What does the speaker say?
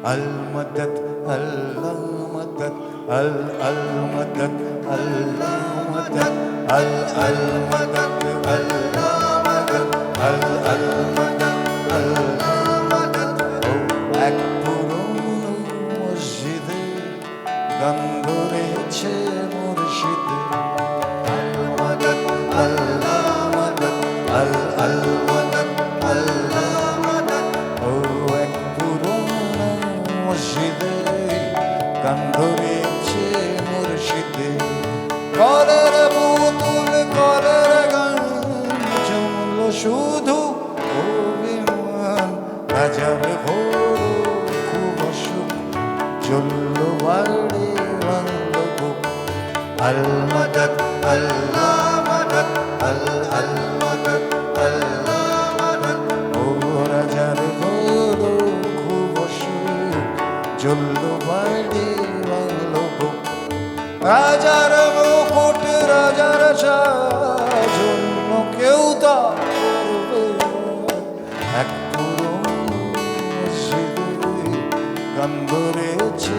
আল মদদ আল্লাহ মদদ আল আল মদদ আল্লাহ মদদ আল আল মদদ আল্লাহ মদদ আল আল মদদ আল্লাহ মদদ ও এক পুরনো মসজিদে গন্ধ রয়েছে মুর্শিদে আল মদদ আল্লাহ মদদ আল আল মদদ আল্লাহ মদদ ও এক পুরনো মসজিদে গন্ধ রয়েছে মুর্শিদে করের পুতুল করের গান জমল শুধু অভিমান রাজার ঘোর খুব অসুখ চলল বাড়ি বাংল বুক আল মদদ আল্লাহ মদদ আল আল মদদ আল্লাহ মদদ ও রাজার ঘোর খুব অসুখ চলল বাড়ি বাংল বুক রাজার মুকুট রাজার জন্য কেউ তা করবে এক পুরনো মসজিদে গন্ধ রয়েছে